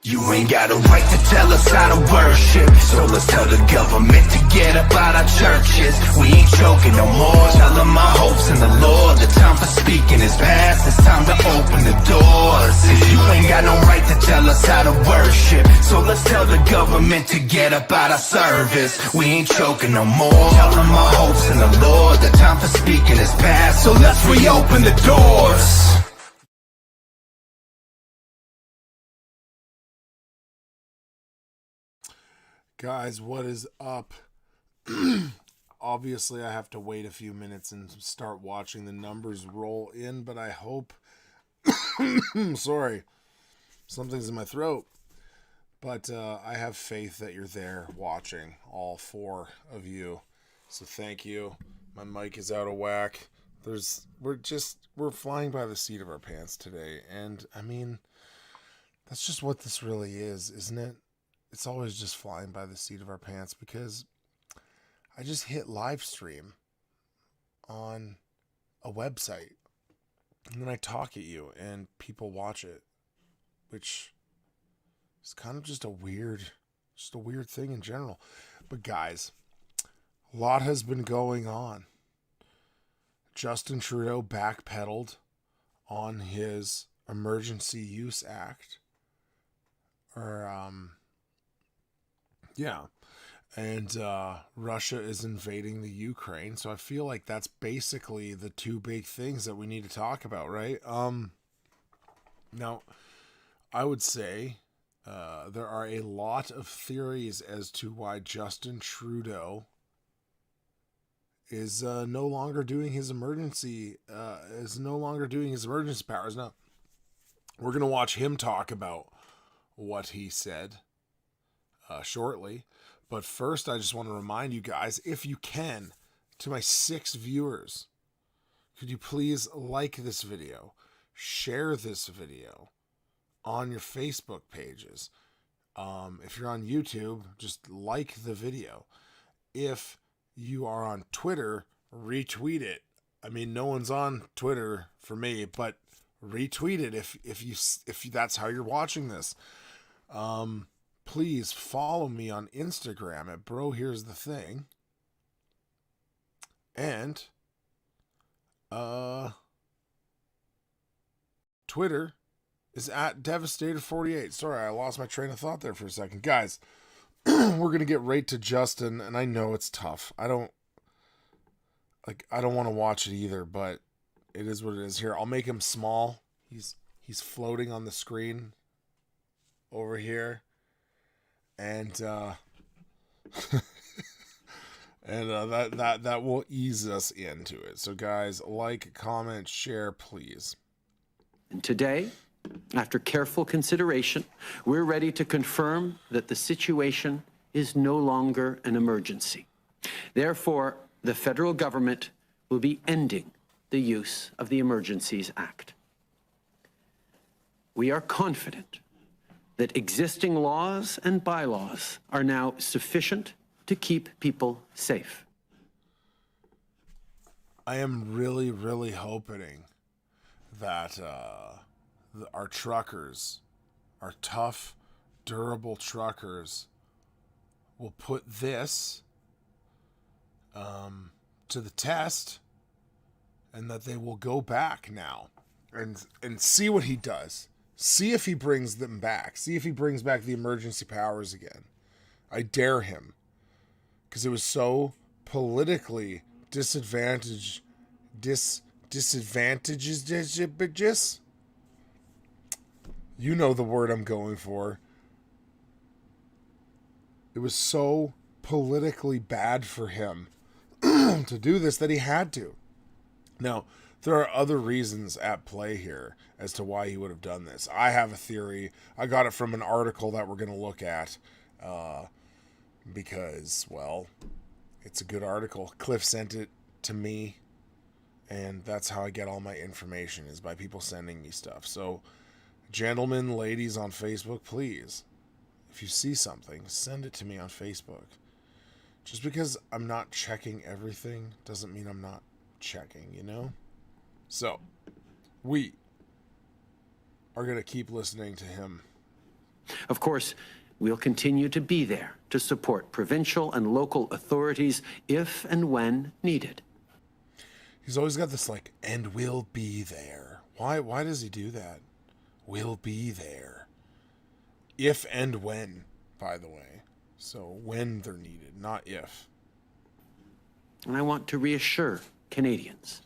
You ain't got a right to tell us how to worship, so let's tell the government to get up out our churches. We ain't choking no more, telling my hopes in the Lord. The time for speaking is past, it's time to open the doors. You ain't got no right to tell us how to worship, so let's tell the government to get up out our service. We ain't choking no more, telling my hopes in the Lord. The time for speaking is past, so let's reopen the doors. Guys, what is up? Obviously, I have to wait a few minutes and start watching the numbers roll in, but I hope... Sorry. Something's in my throat. But I have faith that you're there watching, all four of you. So thank you. My mic is out of whack. We're flying by the seat of our pants today. And, I mean, that's just what this really is, isn't it? It's always just flying by the seat of our pants because I just hit live stream on a website and then I talk at you and people watch it, which is kind of just a weird thing in general. But guys, a lot has been going on. Justin Trudeau backpedaled on his Emergency Use Act, and Russia is invading the Ukraine. So I feel like that's basically the two big things that we need to talk about, right? Now, I would say there are a lot of theories as to why Justin Trudeau is no longer doing his emergency powers. Now, we're going to watch him talk about what he said shortly. But first, I just want to remind you guys, if you can, to my 6 viewers, could you please like this video, share this video on your Facebook pages. If you're on YouTube, just like the video. If you are on Twitter, retweet it. I mean, no one's on Twitter for me, but retweet it if that's how you're watching this. Please follow me on Instagram at Bro Here's the Thing. And Twitter is at Devastator48. Sorry, I lost my train of thought there for a second. Guys, we're going to get right to Justin, and I know it's tough. I don't want to watch it either, but it is what it is. Here, I'll make him small. He's floating on the screen over here. And that will ease us into it. So guys, like, comment, share, please. And today, after careful consideration, we're ready to confirm that the situation is no longer an emergency. Therefore, the federal government will be ending the use of the Emergencies Act. We are confident that existing laws and bylaws are now sufficient to keep people safe. I am really, really hoping that our truckers, our tough, durable truckers, will put this to the test, and that they will go back now and see what he does. See if he brings them back. See if he brings back the emergency powers again. I dare him. Because it was so politically disadvantageous. You know the word I'm going for. It was so politically bad for him to do this that he had to. Now, there are other reasons at play here as to why he would have done this. I have a theory. I got it from an article that we're going to look at because, well, it's a good article. Cliff sent it to me, and that's how I get all my information, is by people sending me stuff. So, gentlemen, ladies on Facebook, please, if you see something, send it to me on Facebook. Just because I'm not checking everything doesn't mean I'm not checking, you know? So, we are going to keep listening to him. Of course, we'll continue to be there to support provincial and local authorities if and when needed. He's always got this like, and we'll be there. Why does he do that? We'll be there. If and when, by the way. So when they're needed, not if. And I want to reassure Canadians.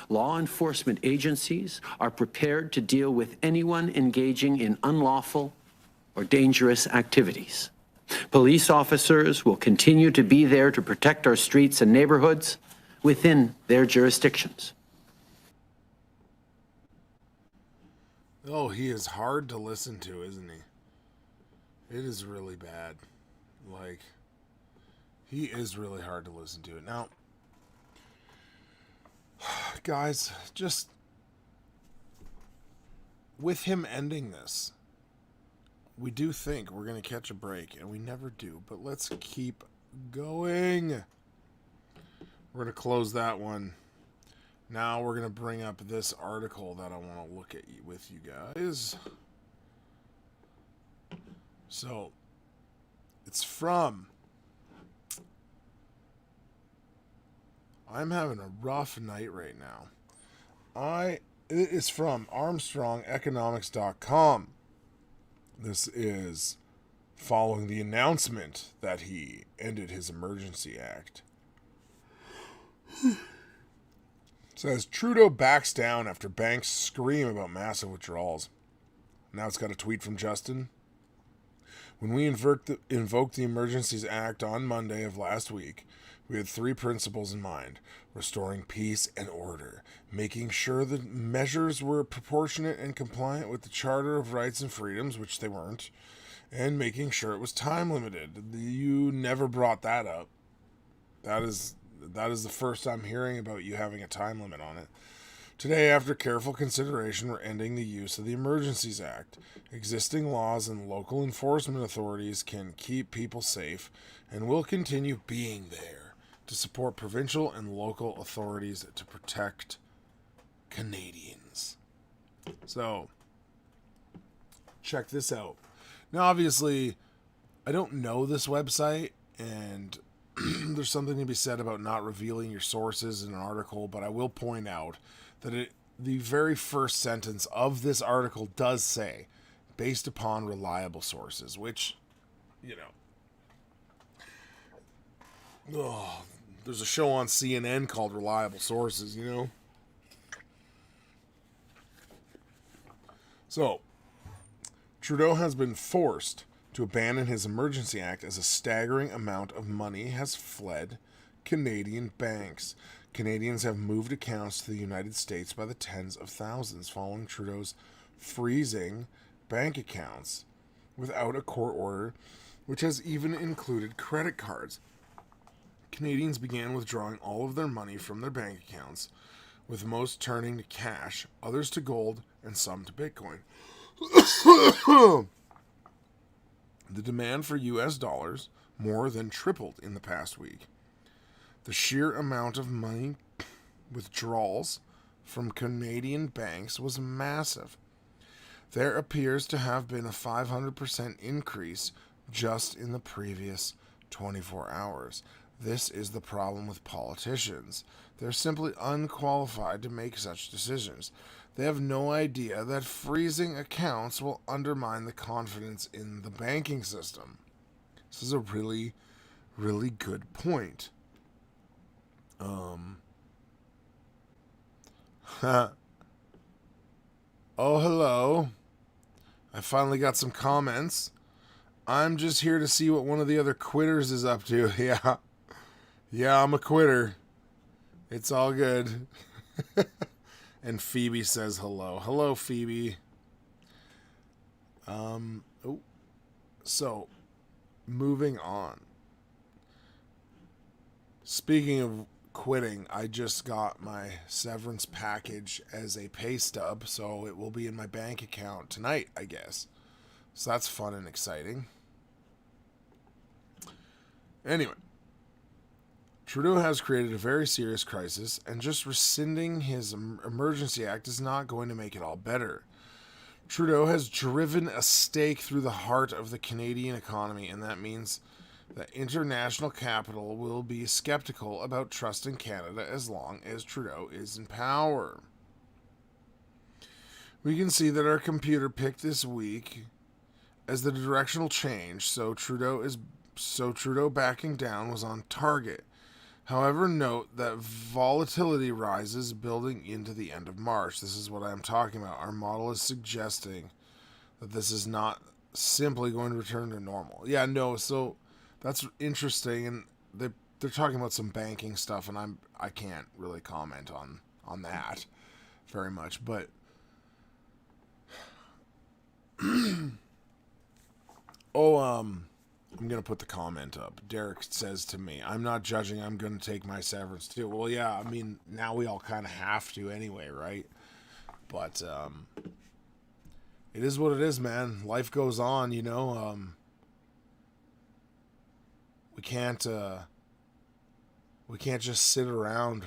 Law enforcement agencies are prepared to deal with anyone engaging in unlawful or dangerous activities. Police officers will continue to be there to protect our streets and neighborhoods within their jurisdictions. Oh, he is hard to listen to, isn't he? It is really bad. Like, he is really hard to listen to. Now, guys, just with him ending this, we do think we're going to catch a break, and we never do, but let's keep going. We're going to close that one. Now we're going to bring up this article that I want to look at with you guys. So, it's from... I'm having a rough night right now. It is from ArmstrongEconomics.com. This is following the announcement that he ended his Emergency Act. It says, Trudeau backs down after banks scream about massive withdrawals. Now it's got a tweet from Justin. When we invoked the Emergencies Act on Monday of last week, we had three principles in mind: restoring peace and order, making sure the measures were proportionate and compliant with the Charter of Rights and Freedoms, which they weren't, and making sure it was time limited. You never brought that up. That is the first I'm hearing about you having a time limit on it. Today, after careful consideration, we're ending the use of the Emergencies Act. Existing laws and local enforcement authorities can keep people safe and will continue being there to support provincial and local authorities to protect Canadians. So, check this out. Now, obviously, I don't know this website, and there's something to be said about not revealing your sources in an article, but I will point out that the very first sentence of this article does say, based upon reliable sources, which, you know, there's a show on CNN called Reliable Sources, you know? So, Trudeau has been forced to abandon his Emergency Act as a staggering amount of money has fled Canadian banks. Canadians have moved accounts to the United States by the tens of thousands following Trudeau's freezing bank accounts without a court order, which has even included credit cards. Canadians began withdrawing all of their money from their bank accounts, with most turning to cash, others to gold, and some to Bitcoin. The demand for U.S. dollars more than tripled in the past week. The sheer amount of money withdrawals from Canadian banks was massive. There appears to have been a 500% increase just in the previous 24 hours. This is the problem with politicians. They're simply unqualified to make such decisions. They have no idea that freezing accounts will undermine the confidence in the banking system. This is a really, really good point. Oh, hello. I finally got some comments. I'm just here to see what one of the other quitters is up to. Yeah. Yeah, I'm a quitter. It's all good. And Phoebe says hello. Hello, Phoebe. So, moving on. Speaking of quitting, I just got my severance package as a pay stub, so it will be in my bank account tonight, I guess. So that's fun and exciting. Anyway, Trudeau has created a very serious crisis, and just rescinding his emergency act is not going to make it all better. Trudeau has driven a stake through the heart of the Canadian economy, and that means that international capital will be skeptical about trusting Canada as long as Trudeau is in power. We can see that our computer picked this week as the directional change, so Trudeau backing down was on target. However, note that volatility rises building into the end of March. This is what I'm talking about. Our model is suggesting that this is not simply going to return to normal. Yeah, no, so that's interesting, and they're talking about some banking stuff, and I can't really comment on that very much, but I'm going to put the comment up. Derek says to me, I'm not judging, I'm going to take my severance too. Well, yeah, I mean, now we all kind of have to anyway, right? But it is what it is, man. Life goes on, you know. We can't just sit around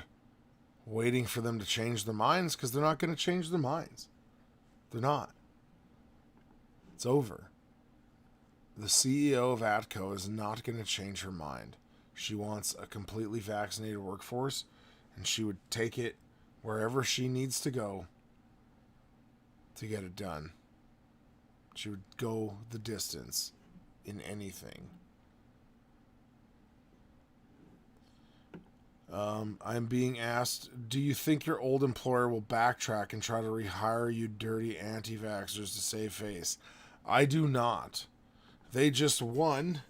waiting for them to change their minds, because they're not going to change their minds. They're not. It's over. The CEO of ATCO is not going to change her mind. She wants a completely vaccinated workforce, and she would take it wherever she needs to go to get it done. She would go the distance in anything. I'm being asked, do you think your old employer will backtrack and try to rehire you dirty anti-vaxxers to save face? I do not. They just won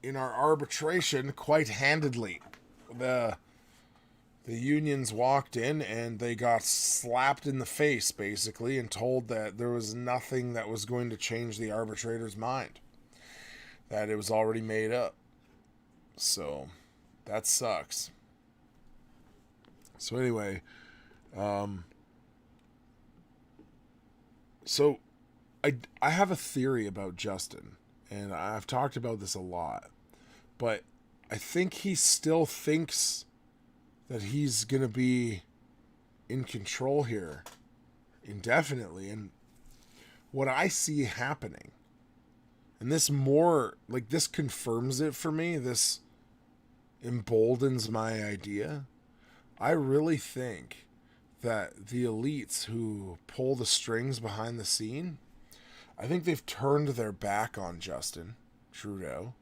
in our arbitration quite handedly. The unions walked in and they got slapped in the face, basically, and told that there was nothing that was going to change the arbitrator's mind. That it was already made up. So, that sucks. So anyway, so I have a theory about Justin, and I've talked about this a lot, but I think he still thinks that he's going to be in control here indefinitely. And what I see happening, and this confirms it for me, this emboldens my idea. I really think that the elites who pull the strings behind the scene, I think they've turned their back on Justin Trudeau,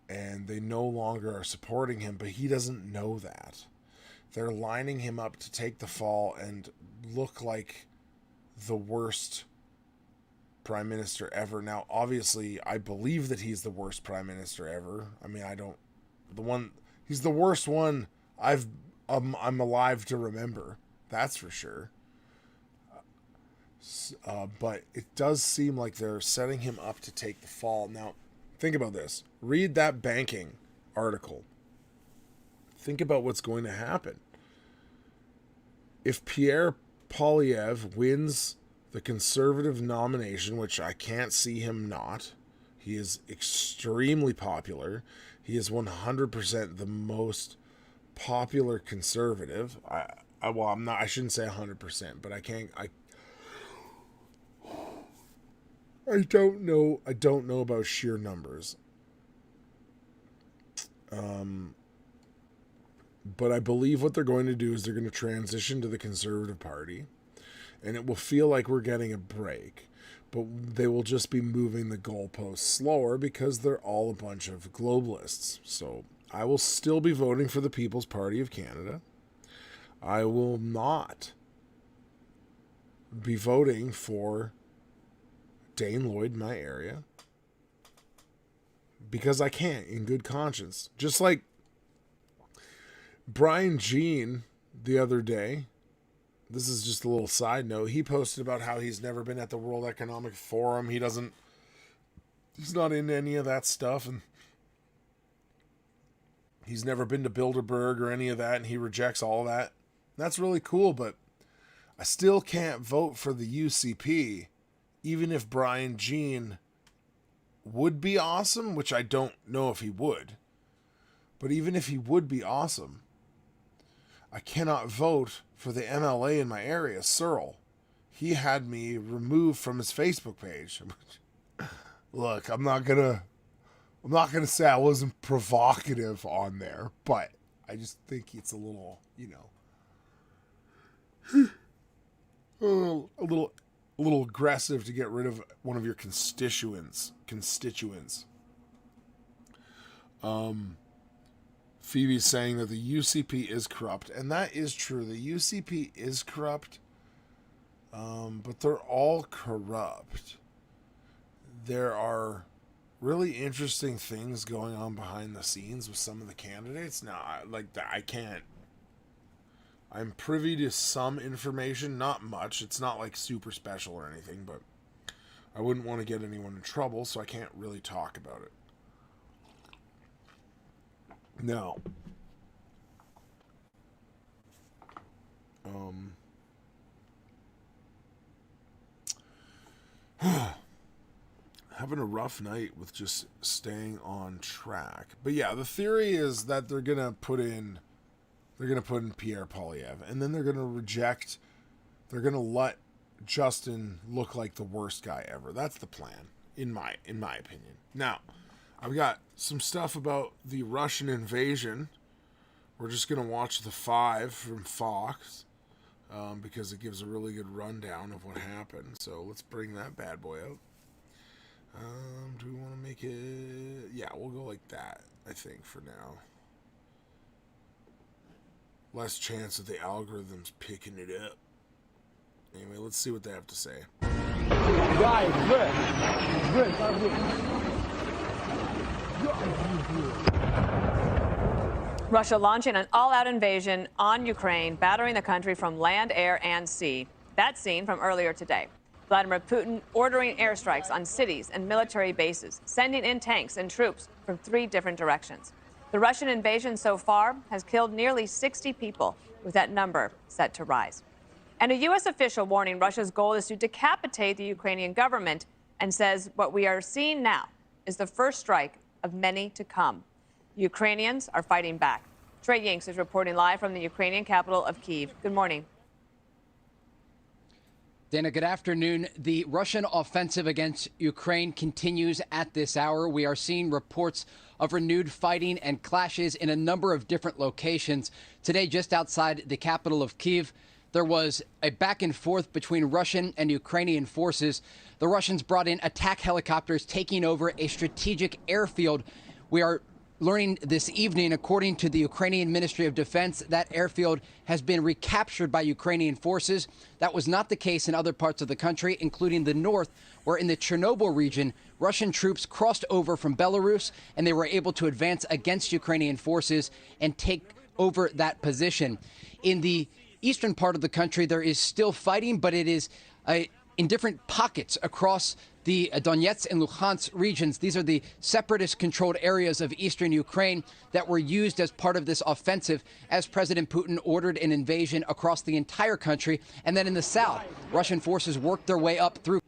and they no longer are supporting him, but he doesn't know that. They're lining him up to take the fall and look like the worst prime minister ever. Now, obviously, I believe that he's the worst prime minister ever. I mean, he's the worst one I'm alive to remember. That's for sure. But it does seem like they're setting him up to take the fall. Now, think about this. Read that banking article. Think about what's going to happen. If Pierre Poilievre wins the Conservative nomination, which I can't see him not, he is extremely popular. He is 100% the most popular Conservative. I shouldn't say 100%, but I don't know about sheer numbers. But I believe what they're going to do is they're going to transition to the Conservative Party, and it will feel like we're getting a break, but they will just be moving the goalposts slower because they're all a bunch of globalists. So I will still be voting for the People's Party of Canada. I will not be voting for Dane Lloyd in my area because I can't in good conscience. Just like Brian Jean the other day, this is just a little side note, he posted about how he's never been at the World Economic Forum. He's not into any of that stuff, and he's never been to Bilderberg or any of that, and he rejects all of that. That's really cool, but I still can't vote for the UCP, even if Brian Jean would be awesome, which I don't know if he would. But even if he would be awesome, I cannot vote for the MLA in my area, Searle. He had me removed from his Facebook page. Look, I'm not gonna say I wasn't provocative on there, but I just think it's a little, a little aggressive to get rid of one of your constituents. Phoebe's saying that the UCP is corrupt, and that is true. The UCP is corrupt, but they're all corrupt. There are really interesting things going on behind the scenes with some of the candidates. Now, I can't. I'm privy to some information, not much. It's not like super special or anything, but I wouldn't want to get anyone in trouble, so I can't really talk about it. Now, having a rough night with just staying on track. But yeah, the theory is that they're gonna put in Pierre Poilievre, and then they're gonna let Justin look like the worst guy ever. That's the plan, in my opinion. Now, I've got some stuff about the Russian invasion. We're just going to watch the 5 from Fox because it gives a really good rundown of what happened. So let's bring that bad boy out. Do we want to make it... Yeah, we'll go like that, I think, for now. Less chance of the algorithms picking it up. Anyway, let's see what they have to say. Russia launching an all-out invasion on Ukraine, battering the country from land, air, and sea. That scene from earlier today. Vladimir Putin ordering airstrikes on cities and military bases, sending in tanks and troops from 3 different directions. The Russian invasion so far has killed nearly 60 people, with that number set to rise. And a U.S. official warning Russia's goal is to decapitate the Ukrainian government and says what we are seeing now is the first strike of many to come. Ukrainians are fighting back. Trey Yinks is reporting live from the Ukrainian capital of Kyiv. Good morning. Dana, good afternoon. The Russian offensive against Ukraine continues at this hour. We are seeing reports of renewed fighting and clashes in a number of different locations. Today, just outside the capital of Kyiv, there was a back and forth between Russian and Ukrainian forces. The Russians brought in attack helicopters taking over a strategic airfield. We are learning this evening, according to the Ukrainian Ministry of Defense, that airfield has been recaptured by Ukrainian forces. That was not the case in other parts of the country, including the north, where in the Chernobyl region, Russian troops crossed over from Belarus and they were able to advance against Ukrainian forces and take over that position. In the eastern part of the country, there is still fighting, but it is in different pockets across the Donetsk and Luhansk regions. These are the separatist-controlled areas of eastern Ukraine that were used as part of this offensive as President Putin ordered an invasion across the entire country. And then in the south, Russian forces worked their way up through.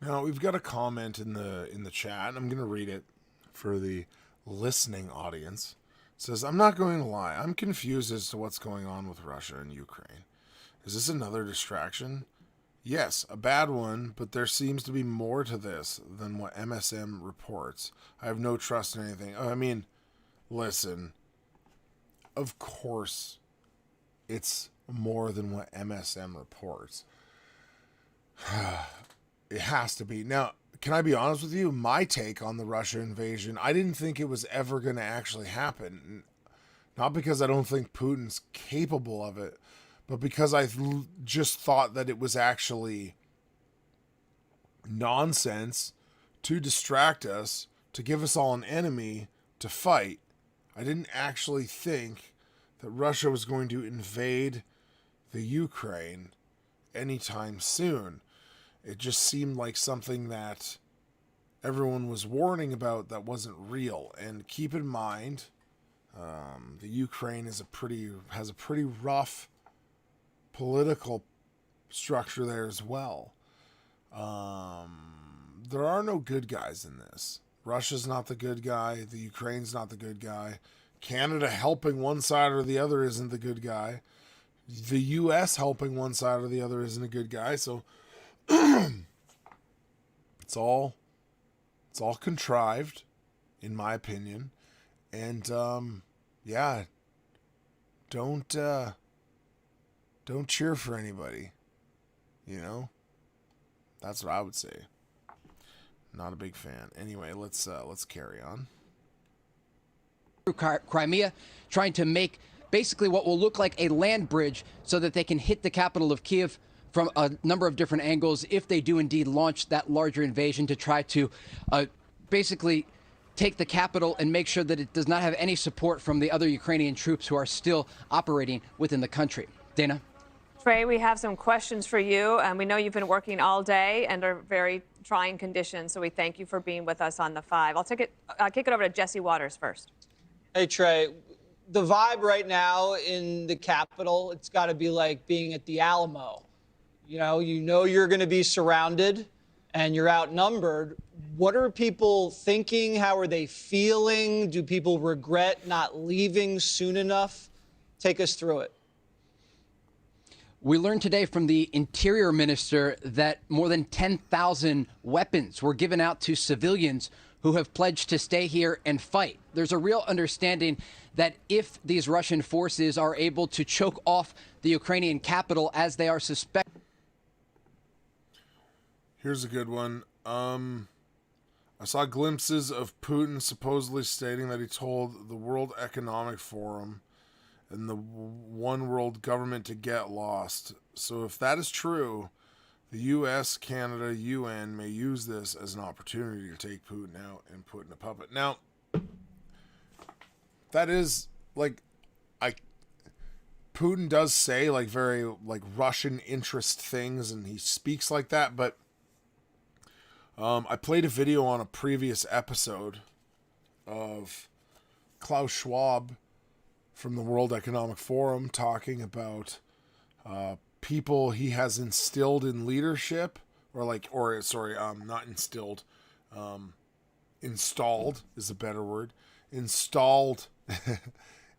Now, we've got a comment in the chat, and I'm going to read it for the listening audience. It says, I'm not going to lie. I'm confused as to what's going on with Russia and Ukraine. Is this another distraction? Yes, a bad one, but there seems to be more to this than what MSM reports. I have no trust in anything. I mean, listen, of course it's more than what MSM reports. It has to be. Now, can I be honest with you? My take on the Russia invasion, I didn't think it was ever going to actually happen. Not because I don't think Putin's capable of it, but because I just thought that it was actually nonsense to distract us, to give us all an enemy to fight. I didn't actually think that Russia was going to invade the Ukraine anytime soon. It just seemed like something that everyone was warning about that wasn't real. And keep in mind, the Ukraine has a pretty rough political structure there as well. There are no good guys in this. Russia's not the good guy. The Ukraine's not the good guy. Canada helping one side or the other isn't the good guy. The U.S. helping one side or the other isn't a good guy. So it's all contrived, in my opinion. And yeah, don't cheer for anybody. You know, that's what I would say. Not a big fan. Anyway, let's carry on. Crimea, trying to make basically what will look like a land bridge so that they can hit the capital of Kiev from a number of different angles if they do indeed launch that larger invasion to try to basically take the capital and make sure that it does not have any support from the other Ukrainian troops who are still operating within the country. Dana? Trey, we have some questions for you, and we know you've been working all day under very trying conditions, so we thank you for being with us on the 5. I'll kick it over to Jesse Waters first. Hey, Trey, the vibe right now in the Capitol, it's got to be like being at the Alamo. You know you're going to be surrounded and you're outnumbered. What are people thinking? How are they feeling? Do people regret not leaving soon enough? Take us through it. We learned today from the Interior Minister that more than 10,000 weapons were given out to civilians who have pledged to stay here and fight. There's a real understanding that if these Russian forces are able to choke off the Ukrainian capital as they are suspected. Here's a good one. I saw glimpses of Putin supposedly stating that he told the World Economic Forum and the one world government to get lost. So if that is true, the U.S., Canada, UN may use this as an opportunity to take Putin out and put in a puppet. Now, that is Putin does say very Russian interest things, and he speaks like that. But I played a video on a previous episode of Klaus Schwab from the World Economic Forum talking about people he has instilled in leadership, not instilled, installed is a better word, installed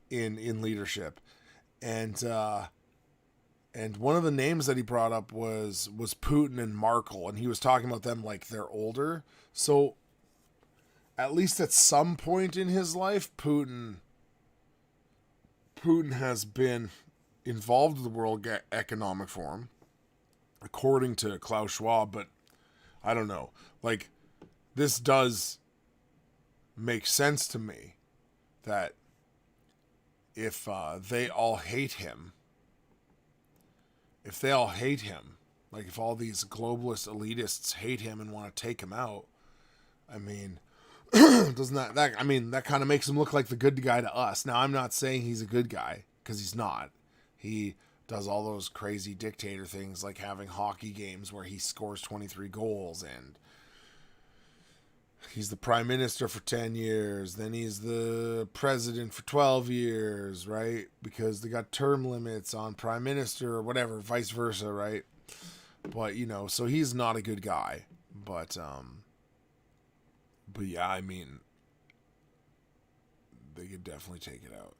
in leadership. And one of the names that he brought up was Putin and Merkel, and he was talking about them like they're older. So at least at some point in his life, Putin has been involved with the World Economic Forum, according to Klaus Schwab, but I don't know. This does make sense to me that if they all hate him, if all these globalist elitists hate him and want to take him out, I mean, doesn't that kind of makes him look like the good guy to us. Now, I'm not saying he's a good guy, because he's not. He does all those crazy dictator things, like having hockey games where he scores 23 goals, and he's the prime minister for 10 years, then he's the president for 12 years, right? Because they got term limits on prime minister or whatever, vice versa, right? But, so he's not a good guy. But yeah, I mean, they could definitely take it out.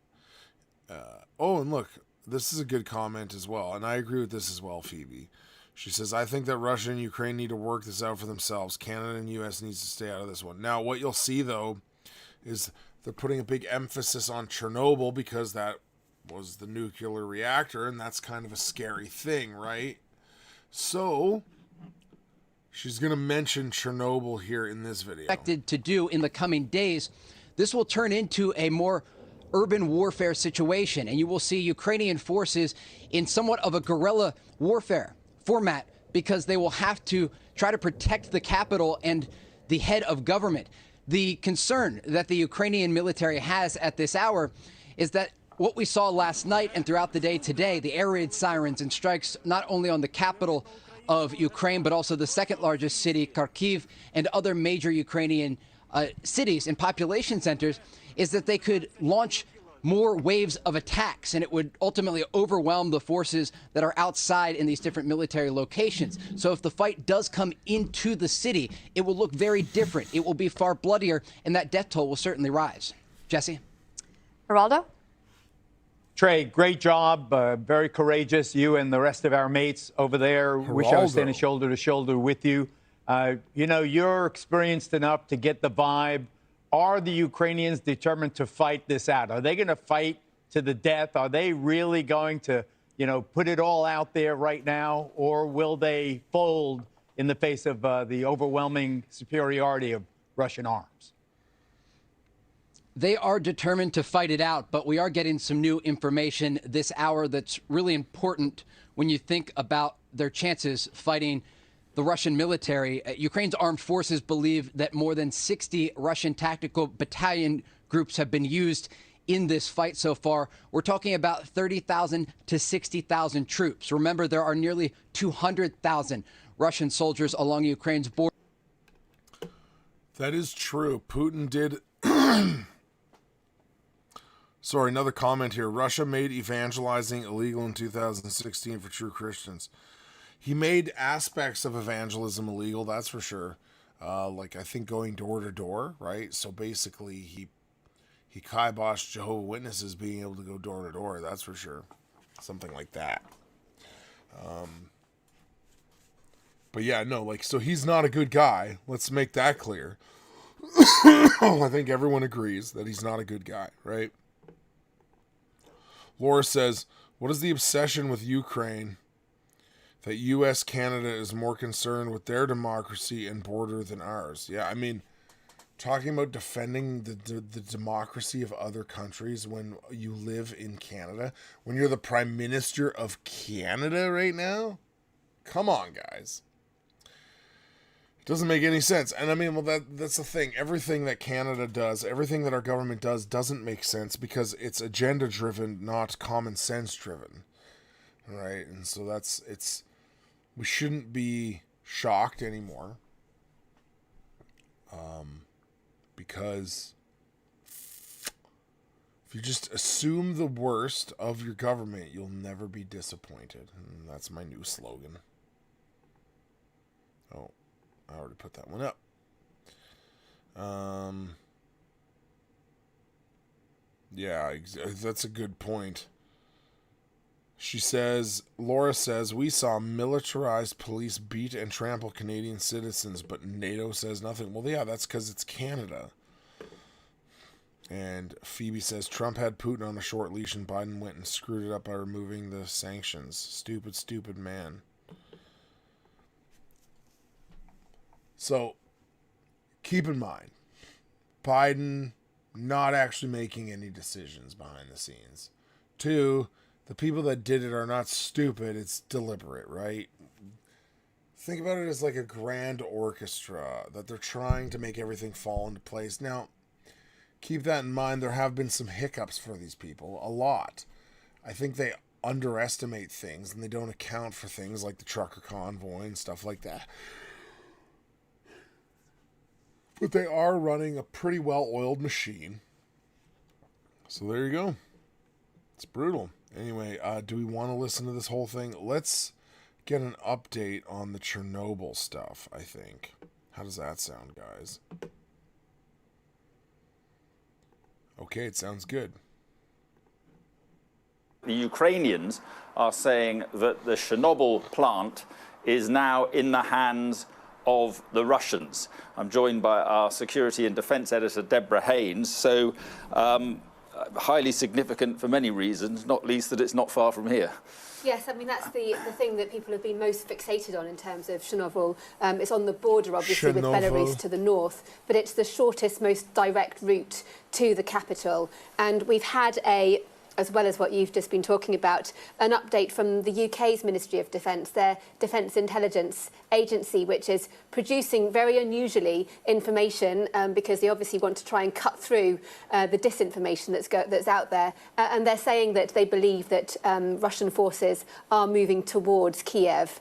And look, this is a good comment as well, and I agree with this as well, Phoebe. She says, I think that Russia and Ukraine need to work this out for themselves. Canada and U.S. needs to stay out of this one. Now, what you'll see, though, is they're putting a big emphasis on Chernobyl because that was the nuclear reactor, and that's kind of a scary thing, right? So she's going to mention Chernobyl here in this video. Expected to do in the coming days, this will turn into a more urban warfare situation, and you will see Ukrainian forces in somewhat of a guerrilla warfare format because they will have to try to protect the capital and the head of government. The concern that the Ukrainian military has at this hour is that what we saw last night and throughout the day today, the air raid sirens and strikes not only on the capital of Ukraine, but also the second largest city, Kharkiv, and other major Ukrainian cities and population centers, is that they could launch more waves of attacks, and it would ultimately overwhelm the forces that are outside in these different military locations. So if the fight does come into the city, it will look very different. It will be far bloodier, and that death toll will certainly rise. Jesse? Geraldo? Trey, great job. Very courageous. You and the rest of our mates over there. Wish I was standing shoulder to shoulder with you. You know, you're experienced enough to get the vibe. Are the Ukrainians determined to fight this out? Are they going to fight to the death? Are they really going to, you know, put it all out there right now? Or will they fold in the face of the overwhelming superiority of Russian arms? They are determined to fight it out, but we are getting some new information this hour that's really important when you think about their chances fighting the Russian military. Ukraine's armed forces believe that more than 60 Russian tactical battalion groups have been used in this fight so far. We're talking about 30,000 to 60,000 troops. Remember, there are nearly 200,000 Russian soldiers along Ukraine's border. That is true. Putin did... Sorry, another comment here. Russia made evangelizing illegal in 2016 for true Christians. He made aspects of evangelism illegal, that's for sure. Like, I think going door to door, right? So basically, he kiboshed Jehovah's Witnesses being able to go door to door, that's for sure. Something like that. But yeah, no, like, so he's not a good guy. Let's make that clear. I think everyone agrees that he's not a good guy, right? Laura says, what is the obsession with Ukraine that U.S. Canada is more concerned with their democracy and border than ours? Yeah, I mean, talking about defending the democracy of other countries when you live in Canada, when you're the Prime Minister of Canada right now? Come on, guys. It doesn't make any sense. And I mean, well, that's the thing. Everything that Canada does, everything that our government does doesn't make sense because it's agenda-driven, not common sense-driven. Right? And so we shouldn't be shocked anymore. Because if you just assume the worst of your government, you'll never be disappointed. And that's my new slogan. Oh, I already put that one up. Yeah, that's a good point. She says, Laura says, we saw militarized police beat and trample Canadian citizens, but NATO says nothing. Well, yeah, that's because it's Canada. And Phoebe says, Trump had Putin on a short leash and Biden went and screwed it up by removing the sanctions. Stupid, stupid man. So, keep in mind, Biden not actually making any decisions behind the scenes. 2, the people that did it are not stupid, it's deliberate, right? Think about it as like a grand orchestra, that they're trying to make everything fall into place. Now, keep that in mind, there have been some hiccups for these people, a lot. I think they underestimate things, and they don't account for things like the trucker convoy and stuff like that. But they are running a pretty well-oiled machine. So there you go. It's brutal. Anyway, do we want to listen to this whole thing? Let's get an update on the Chernobyl stuff, I think. How does that sound, guys? Okay, it sounds good. The Ukrainians are saying that the Chernobyl plant is now in the hands of the Russians. I'm joined by our security and defense editor, Deborah Haynes. So, highly significant for many reasons, not least that it's not far from here. Yes, I mean, that's the thing that people have been most fixated on in terms of Chernobyl. It's on the border, obviously, with Belarus to the north, but it's the shortest, most direct route to the capital. And we've had as well as what you've just been talking about, an update from the UK's Ministry of Defence, their Defence Intelligence Agency, which is producing very unusually information because they obviously want to try and cut through the disinformation that's out there. And they're saying that they believe that Russian forces are moving towards Kiev.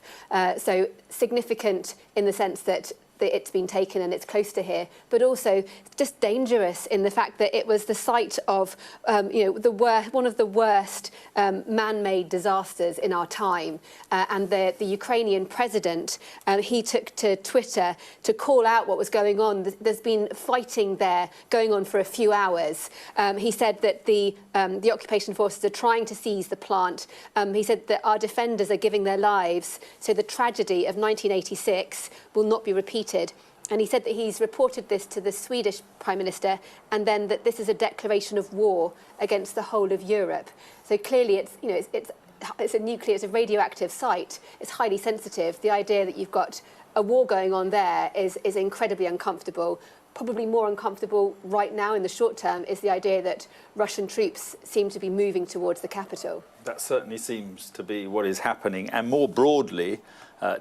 So significant in the sense that that it's been taken and it's close to here, but also just dangerous in the fact that it was the site of, one of the worst man-made disasters in our time. And the Ukrainian president, he took to Twitter to call out what was going on. There's been fighting there going on for a few hours. He said that the occupation forces are trying to seize the plant. He said that our defenders are giving their lives, so the tragedy of 1986 will not be repeated. And he said that he's reported this to the Swedish Prime Minister, and then that this is a declaration of war against the whole of Europe. So clearly it's a radioactive site. It's highly sensitive. The idea that you've got a war going on there is incredibly uncomfortable. Probably more uncomfortable right now in the short term is the idea that Russian troops seem to be moving towards the capital. That certainly seems to be what is happening. And more broadly,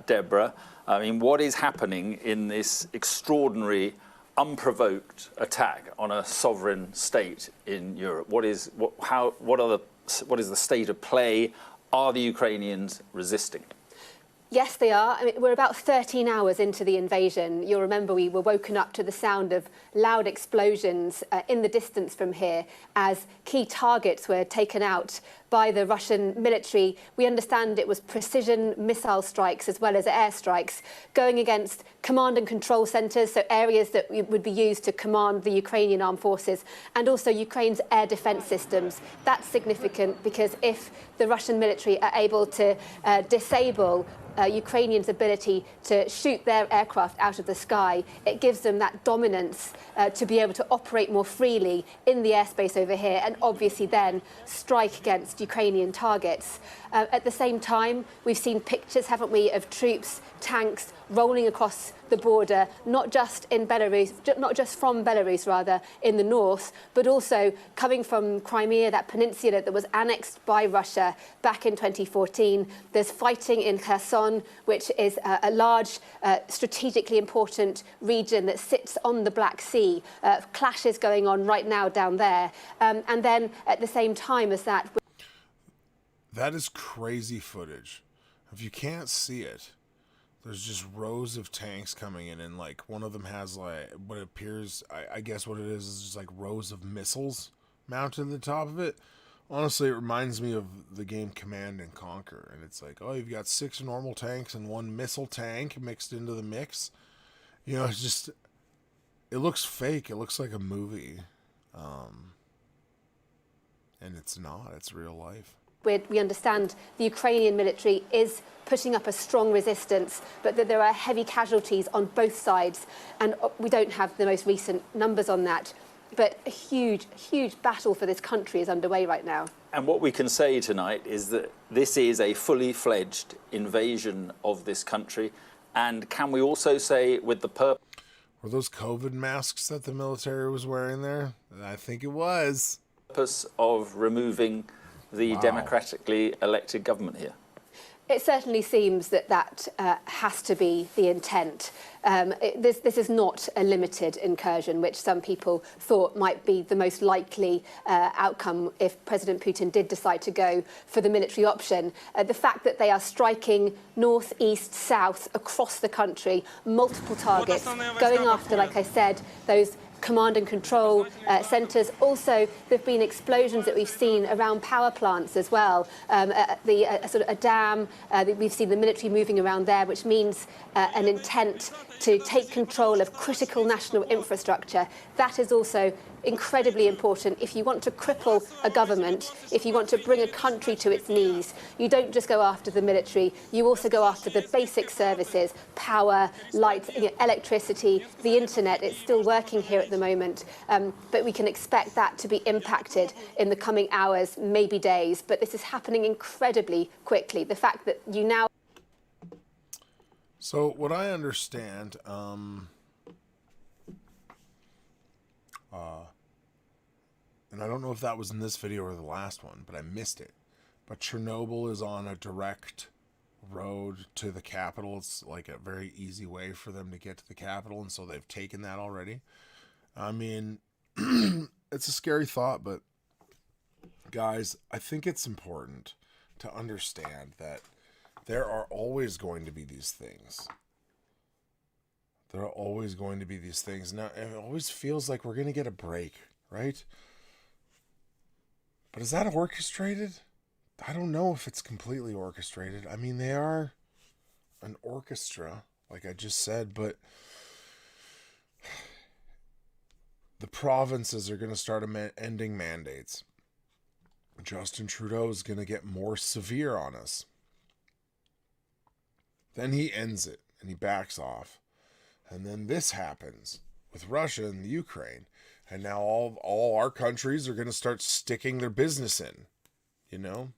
Deborah, I mean, what is happening in this extraordinary, unprovoked attack on a sovereign state in Europe? What is the state of play? Are the Ukrainians resisting? Yes, they are. I mean, we're about 13 hours into the invasion. You'll remember we were woken up to the sound of loud explosions in the distance from here as key targets were taken out by the Russian military. We understand it was precision missile strikes as well as airstrikes going against command and control centres, so areas that would be used to command the Ukrainian armed forces, and also Ukraine's air defence systems. That's significant because if the Russian military are able to disable Ukrainians' ability to shoot their aircraft out of the sky, it gives them that dominance to be able to operate more freely in the airspace over here and obviously then strike against Ukrainian targets. At the same time, we've seen pictures, haven't we, of troops, tanks rolling across the border, not just in Belarus, not just from Belarus, rather, in the north, but also coming from Crimea, that peninsula that was annexed by Russia back in 2014. There's fighting in Kherson, which is a large, strategically important region that sits on the Black Sea. Clashes going on right now down there. And then at the same time as that... That is crazy footage. If you can't see it, there's just rows of tanks coming in, and like one of them has like what appears, I guess what it is just like rows of missiles mounted at the top of it. Honestly, it reminds me of the game Command and Conquer, and it's like, oh, you've got 6 normal tanks and 1 missile tank mixed into the mix. You know, it's just, it looks fake. It looks like a movie, and it's not. It's real life. We understand the Ukrainian military is putting up a strong resistance, but that there are heavy casualties on both sides. And we don't have the most recent numbers on that. But a huge, huge battle for this country is underway right now. And what we can say tonight is that this is a fully fledged invasion of this country. And can we also say with the purpose... Were those COVID masks that the military was wearing there? I think it was. ...purpose of removing the democratically elected government here? It certainly seems that has to be the intent. This is not a limited incursion, which some people thought might be the most likely outcome if President Putin did decide to go for the military option. The fact that they are striking north, east, south across the country, multiple targets, going after, like I said, those command and control centres. Also, there have been explosions that we've seen around power plants as well. A dam, we've seen the military moving around there, which means an intent to take control of critical national infrastructure. That is also incredibly important. If you want to cripple a government, if you want to bring a country to its knees, you don't just go after the military, you also go after the basic services, power, lights, electricity, the internet. It's still working here at the moment, but we can expect that to be impacted in the coming hours, maybe days. But this is happening incredibly quickly. The fact that you now... So what I understand, and I don't know if that was in this video or the last one, but I missed it. But Chernobyl is on a direct road to the capital. It's like a very easy way for them to get to the capital, and so they've taken that already. I mean, it's a scary thought, but guys, I think it's important to understand that there are always going to be these things There are always going to be these things. Now, it always feels like we're going to get a break, right? But is that orchestrated? I don't know if it's completely orchestrated. I mean, they are an orchestra, like I just said, but the provinces are going to start ending mandates. Justin Trudeau is going to get more severe on us. Then he ends it and he backs off. And then this happens with Russia and the Ukraine. And now all our countries are going to start sticking their business in, you know?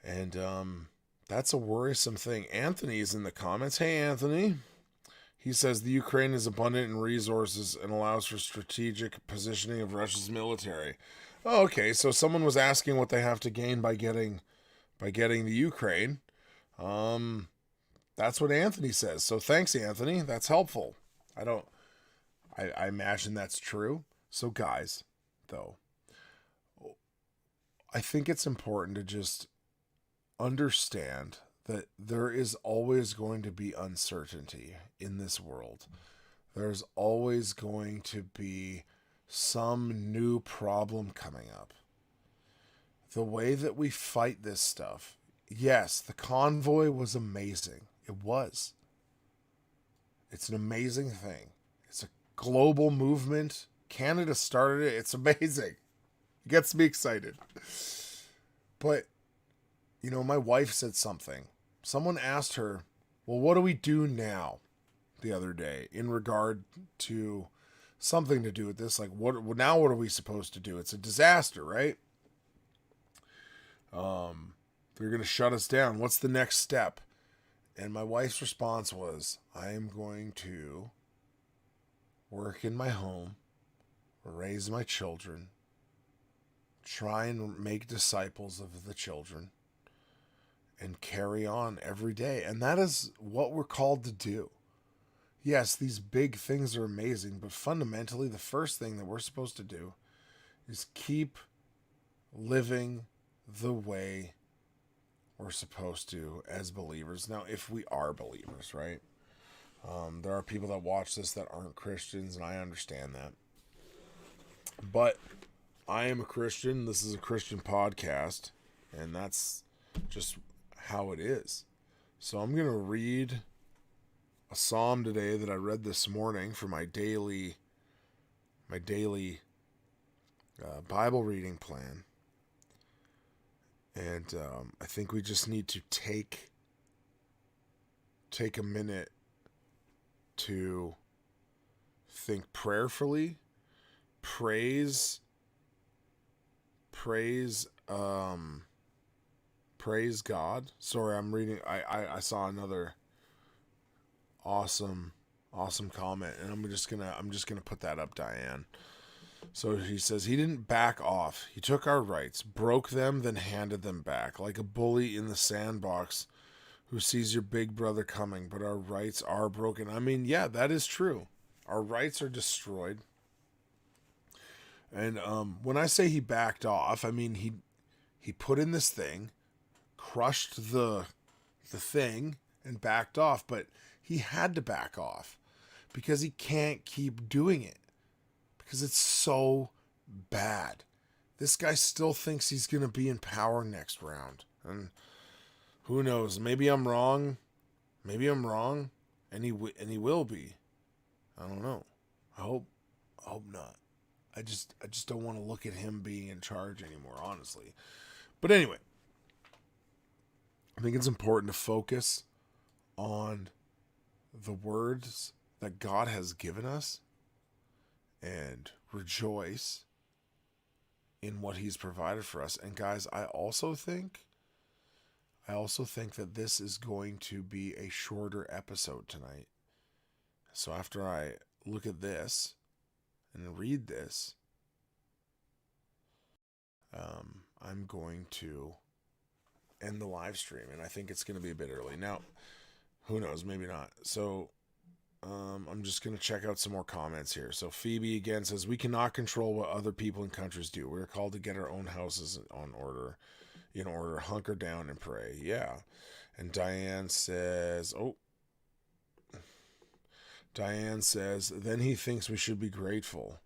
And that's a worrisome thing. Anthony is in the comments. Hey, Anthony. He says the Ukraine is abundant in resources and allows for strategic positioning of Russia's military. Oh, okay, so someone was asking what they have to gain by getting the Ukraine. That's what Anthony says. So thanks, Anthony. That's helpful. I imagine that's true. So guys, though, I think it's important to just understand that there is always going to be uncertainty in this world. There's always going to be some new problem coming up. The way that we fight this stuff, yes, the convoy was amazing. It was. It's an amazing thing. It's a global movement. Canada started it. It's amazing. It gets me excited. But, you know, my wife said something. Someone asked her, well, what do we do now? The other day in regard to something to do with this. Like, what are we supposed to do? It's a disaster, right? They're going to shut us down. What's the next step? And my wife's response was, I am going to work in my home, raise my children, try and make disciples of the children, and carry on every day. And that is what we're called to do. Yes, these big things are amazing, but fundamentally, the first thing that we're supposed to do is keep living the way we're supposed to as believers. Now, if we are believers, right? There are people that watch this that aren't Christians, and I understand that. But I am a Christian. This is a Christian podcast, and that's just how it is. So I'm going to read a psalm today that I read this morning for my daily Bible reading plan. And I think we just need to take a minute to think prayerfully, praise God. Sorry, I'm reading. I saw another awesome comment, and I'm just gonna put that up, Diane. So he says, he didn't back off. He took our rights, broke them, then handed them back, like a bully in the sandbox who sees your big brother coming, but our rights are broken. I mean, yeah, that is true. Our rights are destroyed. And when I say he backed off, I mean he put in this thing, crushed the thing, and backed off, but he had to back off because he can't keep doing it. Because it's so bad. This guy still thinks he's going to be in power next round. And who knows? Maybe I'm wrong. And he will be. I don't know. I hope not. I just don't want to look at him being in charge anymore, honestly. But anyway, I think it's important to focus on the words that God has given us and rejoice in what he's provided for us. And guys, I also think that this is going to be a shorter episode tonight. So after I look at this and read this, I'm going to end the live stream, and I think it's going to be a bit early. Now, who knows? Maybe not. So I'm just going to check out some more comments here. So Phoebe again says, we cannot control what other people and countries do. We're called to get our own houses in order, hunker down and pray. Yeah. And Diane says, Diane says, then he thinks we should be grateful.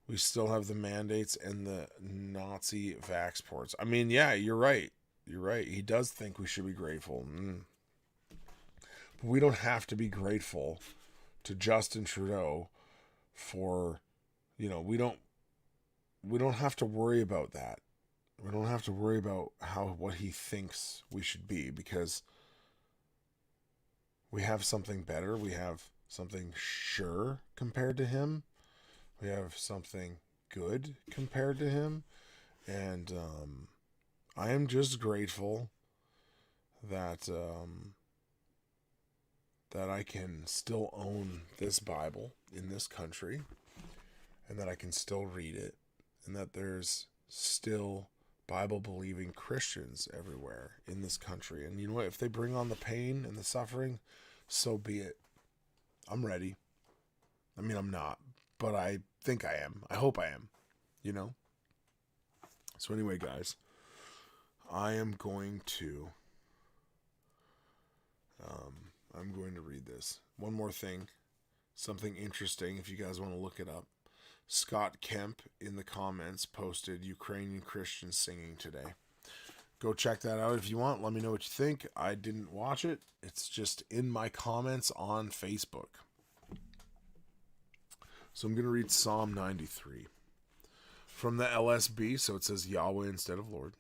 We still have the mandates and the Nazi vax ports. I mean, yeah, you're right. You're right. He does think we should be grateful. But we don't have to be grateful to Justin Trudeau for, we don't have to worry about that. We don't have to worry about what he thinks we should be, because we have something better. We have something sure compared to him. We have something good compared to him. And I am just grateful that that I can still own this Bible in this country, and that I can still read it, and that there's still Bible-believing Christians everywhere in this country. And you know what? If they bring on the pain and the suffering, so be it. I'm ready. I mean, I'm not, but I think I am. I hope I am, So anyway, guys, I am going to read this. One more thing, something interesting, if you guys want to look it up. Scott Kemp in the comments posted Ukrainian Christians singing today. Go check that out if you want. Let me know what you think. I didn't watch it. It's just in my comments on Facebook. So I'm going to read Psalm 93 from the LSB. So it says Yahweh instead of Lord.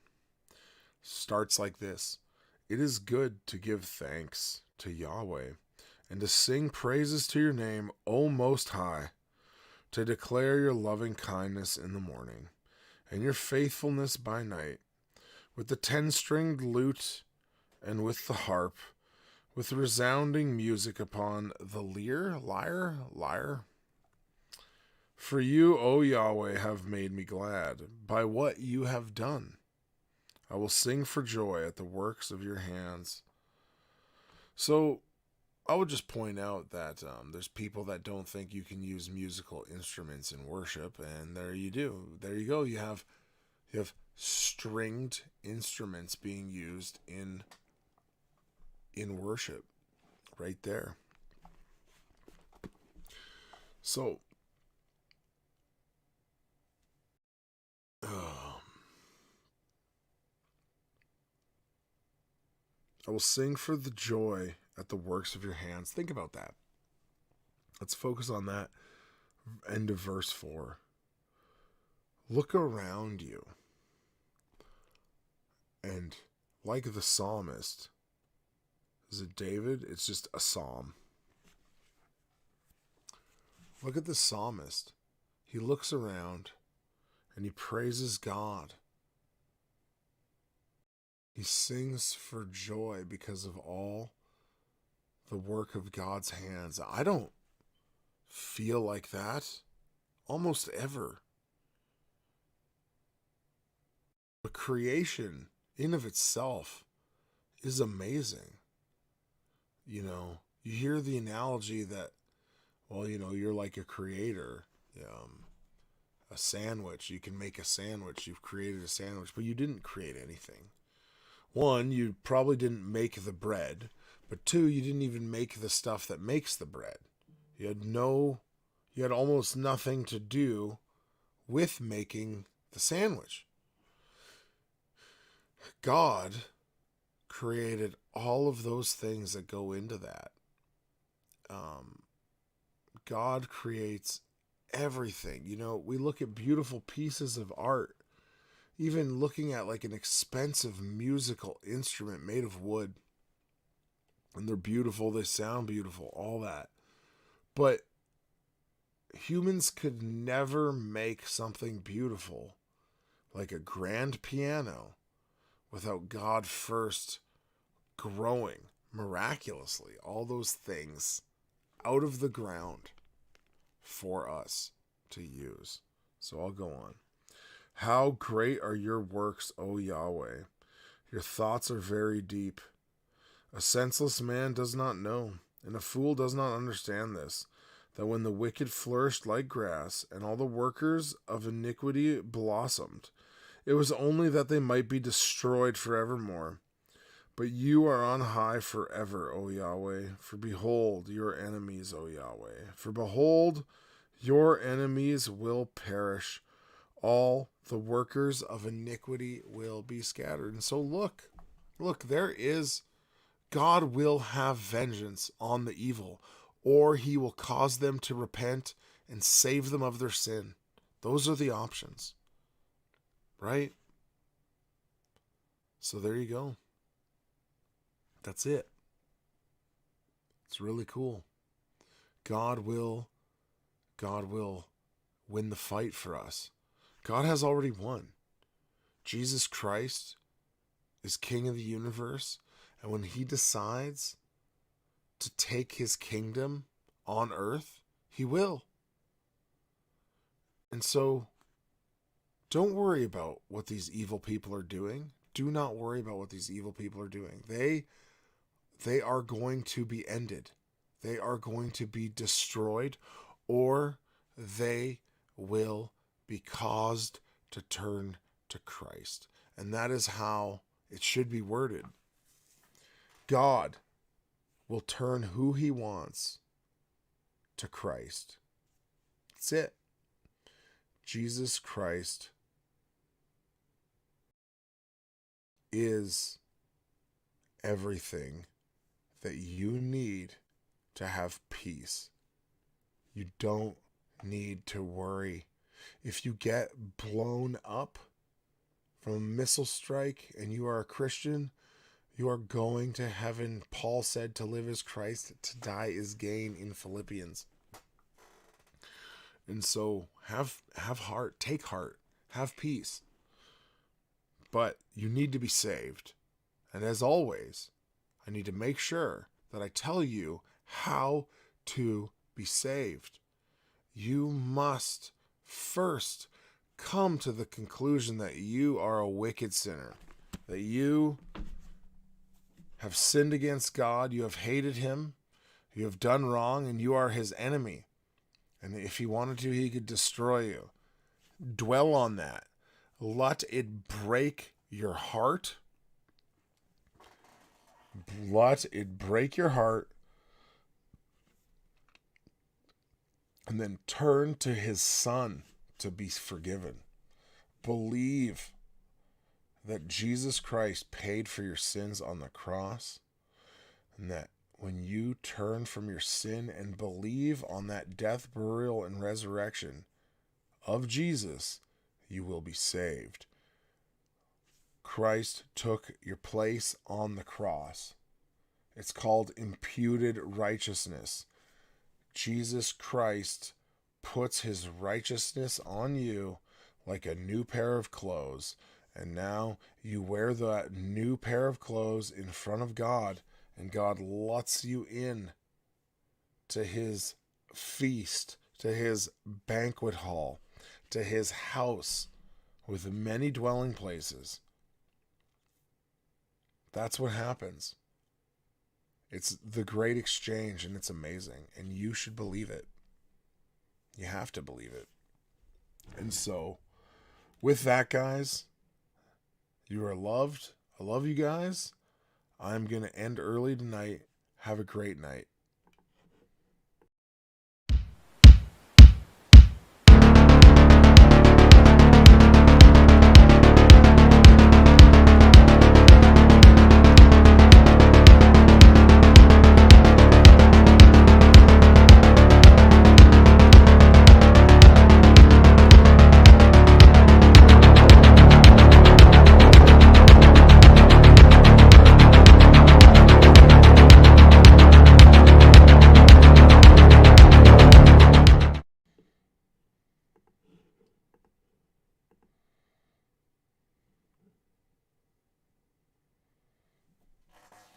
Starts like this. It is good to give thanks to Yahweh and to sing praises to your name, O Most High, to declare your loving kindness in the morning and your faithfulness by night, with the 10-stringed lute and with the harp, with resounding music upon the lyre. For you, O Yahweh, have made me glad by what you have done. I will sing for joy at the works of your hands. So I would just point out that there's people that don't think you can use musical instruments in worship, and there you do. There you go. You have stringed instruments being used in worship right there. So I will sing for the joy at the works of your hands. Think about that. Let's focus on that. End of verse 4. Look around you. And like the psalmist, is it David? It's just a psalm. Look at the psalmist. He looks around and he praises God. He sings for joy because of all the work of God's hands. I don't feel like that almost ever. The creation in of itself is amazing. You hear the analogy that, you're like a creator. A sandwich. You can make a sandwich. You've created a sandwich, but you didn't create anything. One, you probably didn't make the bread, but two, you didn't even make the stuff that makes the bread. You had almost nothing to do with making the sandwich. God created all of those things that go into that. God creates everything. We look at beautiful pieces of art, even looking at like an expensive musical instrument made of wood, and they're beautiful, they sound beautiful, all that. But humans could never make something beautiful like a grand piano without God first growing miraculously all those things out of the ground for us to use. So I'll go on. How great are your works, O Yahweh! Your thoughts are very deep. A senseless man does not know, and a fool does not understand this, that when the wicked flourished like grass, and all the workers of iniquity blossomed, it was only that they might be destroyed forevermore. But you are on high forever, O Yahweh. For behold your enemies, O Yahweh. For behold, your enemies will perish. All the workers of iniquity will be scattered. And so look, there is, God will have vengeance on the evil, or he will cause them to repent and save them of their sin. Those are the options, right? So there you go. That's it. It's really cool. God will win the fight for us. God has already won. Jesus Christ is King of the universe, and when he decides to take his kingdom on earth, he will. And so, don't worry about what these evil people are doing. Do not worry about what these evil people are doing. They are going to be ended. They are going to be destroyed, or they will be caused to turn to Christ. And that is how it should be worded. God will turn who he wants to Christ. That's it. Jesus Christ is everything that you need to have peace. You don't need to worry. If you get blown up from a missile strike and you are a Christian, you are going to heaven. Paul said to live is Christ, to die is gain in Philippians. And so have heart, take heart, have peace. But you need to be saved. And as always, I need to make sure that I tell you how to be saved. You must first come to the conclusion that you are a wicked sinner, that you have sinned against God, you have hated him, you have done wrong, and you are his enemy. And if he wanted to, he could destroy you. Dwell on that. Let it break your heart. Let it break your heart. And then turn to his son to be forgiven. Believe that Jesus Christ paid for your sins on the cross, and that when you turn from your sin and believe on that death, burial, and resurrection of Jesus, you will be saved. Christ took your place on the cross. It's called imputed righteousness. Jesus Christ puts his righteousness on you like a new pair of clothes. And now you wear that new pair of clothes in front of God, and God lets you in to his feast, to his banquet hall, to his house with many dwelling places. That's what happens. It's the great exchange, and it's amazing, and you should believe it. You have to believe it. And so, with that, guys, you are loved. I love you guys. I'm going to end early tonight. Have a great night.